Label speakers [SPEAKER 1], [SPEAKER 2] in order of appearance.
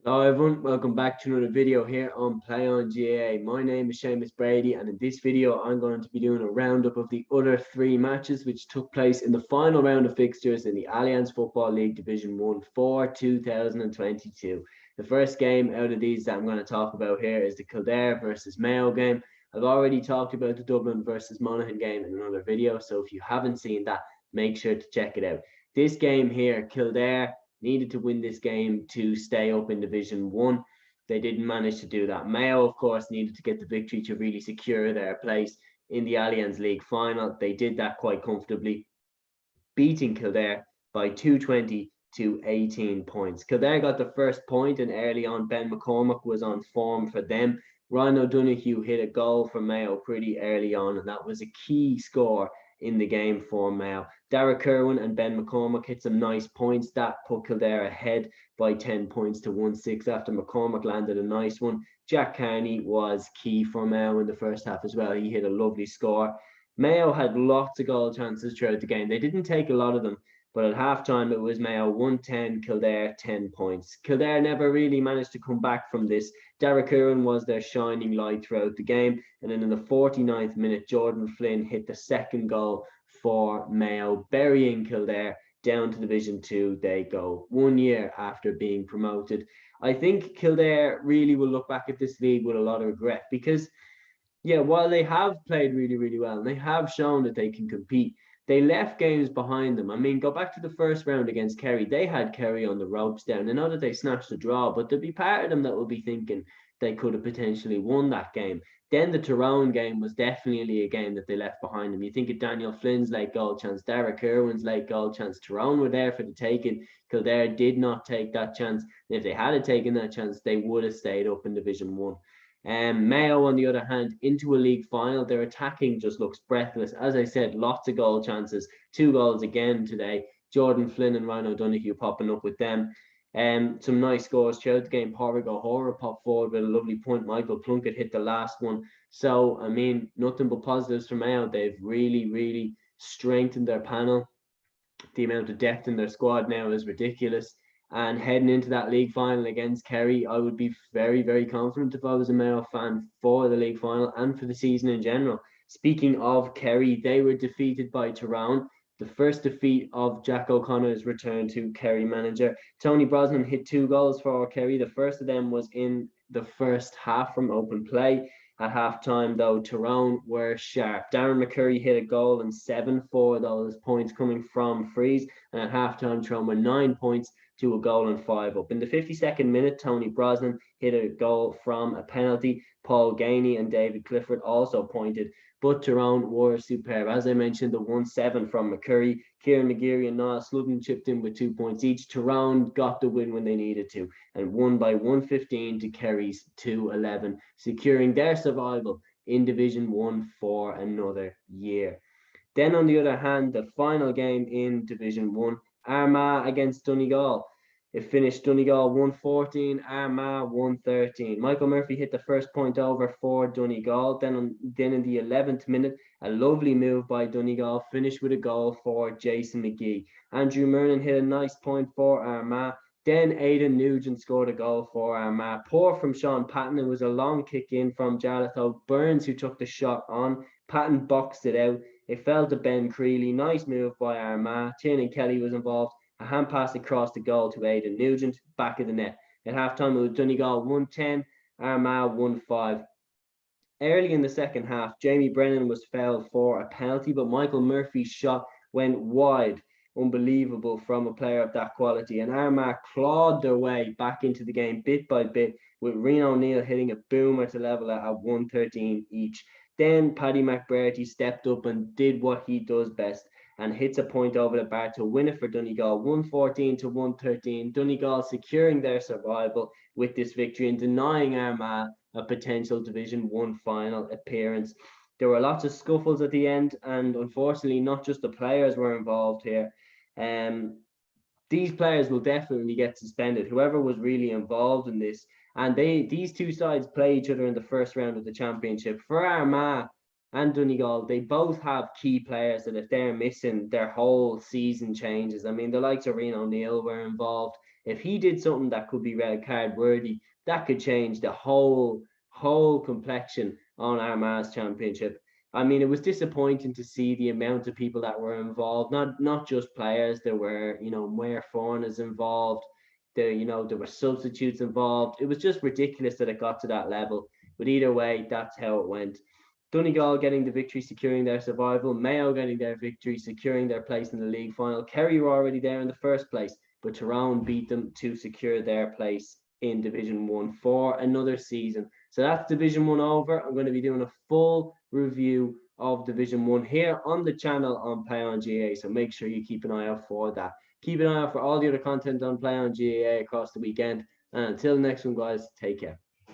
[SPEAKER 1] Hello everyone, welcome back to another video here on Play on GAA. My name is Seamus Brady, and in this video I'm going to be doing a roundup of the other three matches which took place in the final round of fixtures in the Alliance Football League Division 1 for 2022. The first game out of these that I'm going to talk about here is the Kildare versus Mayo game. I've already talked about the Dublin versus Monaghan game in another video, so if you haven't seen that, make sure to check it out. This game here, Kildare needed to win this game to stay up in Division 1. They didn't manage to do that. Mayo, of course, needed to get the victory to really secure their place in the Allianz League final. They did that quite comfortably, beating Kildare by 220 to 18 points. Kildare got the first point, and early on, Ben McCormack was on form for them. Ryan O'Donoghue hit a goal for Mayo pretty early on, and that was a key score in the game for Mayo. Derek Irwin and Ben McCormack hit some nice points. That put Kildare ahead by 10 points to 1-6 after McCormack landed a nice one. Jack Carney was key for Mayo in the first half as well. He hit a lovely score. Mayo had lots of goal chances throughout the game. They didn't take a lot of them, but at halftime it was Mayo 110, Kildare 10 points. Kildare never really managed to come back from this. Derek Irwin was their shining light throughout the game, and then in the 49th minute, Jordan Flynn hit the second goal for Mayo, burying Kildare down to Division 2. They go 1 year after being promoted. I think Kildare really will look back at this league with a lot of regret because yeah, while they have played really, really well and they have shown that they can compete, they left games behind them. I mean, go back to the first round against Kerry. They had Kerry on the ropes down. I know that they snatched a draw, but there'll be part of them that will be thinking they could have potentially won that game. Then the Tyrone game was definitely a game that they left behind them. You think of Daniel Flynn's late goal chance, Derek Irwin's late goal chance. Tyrone were there for the taking. Kildare did not take that chance. And if they had taken that chance, they would have stayed up in Division 1. Mayo, on the other hand, into a league final, their attacking just looks breathless. As I said, lots of goal chances, 2 goals again today. Jordan Flynn and Ryan O'Donoghue popping up with them. Some nice scores throughout the game. Pádraig O'Hora popped forward with a lovely point. Michael Plunkett hit the last one. So, I mean, nothing but positives from Mayo. They've really, really strengthened their panel. The amount of depth in their squad now is ridiculous. And heading into that league final against Kerry, I would be very, very confident if I was a Mayo fan for the league final and for the season in general. Speaking of Kerry, they were defeated by Tyrone. The first defeat of Jack O'Connor's return to Kerry manager. Tony Brosnan hit 2 goals for Kerry. The first of them was in the first half from open play. At halftime, though, Tyrone were sharp. Darren McCurry hit a goal and 7 for those points coming from frees. And at halftime, Tyrone were 9 points to a goal and 5 up. In the 52nd minute, Tony Brosnan hit a goal from a penalty. Paul Gainey and David Clifford also pointed, but Tyrone were superb. As I mentioned, the 1-7 from McCurry, Kieran McGeary and Niall Sludden chipped in with 2 points each. Tyrone got the win when they needed to and won by 115 to Kerry's 211, securing their survival in Division 1 for another year. Then, on the other hand, the final game in Division 1, Armagh against Donegal. It finished Donegal 114, Armagh 113. Michael Murphy hit the first point over for Donegal. Then in the 11th minute, a lovely move by Donegal finished with a goal for Jason McGee. Andrew Mernon hit a nice point for Armagh. Then Aidan Nugent scored a goal for Armagh. Poor from Sean Patton. It was a long kick in from Jarlath Burns who took the shot on. Patton boxed it out. It fell to Ben Creeley. Nice move by Armagh. Tiernan Kelly was involved. A hand pass across the goal to Aidan Nugent, back of the net. At halftime, it was Donegal 110, Armagh 1-5. Early in the second half, Jamie Brennan was fouled for a penalty, but Michael Murphy's shot went wide. Unbelievable from a player of that quality. And Armagh clawed their way back into the game bit by bit, with Rian O'Neill hitting a boomer to level it at 113 each. Then Paddy McBrearty stepped up and did what he does best and hits a point over the bar to win it for Donegal, 114 to 113. Donegal securing their survival with this victory and denying Armagh a potential Division 1 final appearance. There were lots of scuffles at the end, and unfortunately, not just the players were involved here. These players will definitely get suspended, whoever was really involved in this. And these two sides play each other in the first round of the championship. For Armagh and Donegal, they both have key players that if they're missing, their whole season changes. I mean, the likes of Rian O'Neill were involved. If he did something that could be red card worthy, that could change the whole complexion on Armagh's championship. I mean, it was disappointing to see the amount of people that were involved. Not just players. There were, Mayor foreigners involved. There were substitutes involved. It was just ridiculous that it got to that level. But either way, that's how it went. Donegal getting the victory, securing their survival. Mayo getting their victory, securing their place in the league final. Kerry were already there in the first place, but Tyrone beat them to secure their place in Division 1 for another season. So that's Division 1 over. I'm going to be doing a full review of Division 1 here on the channel on Play on GAA. So make sure you keep an eye out for that. Keep an eye out for all the other content on Play on GAA across the weekend. And until the next one, guys, take care.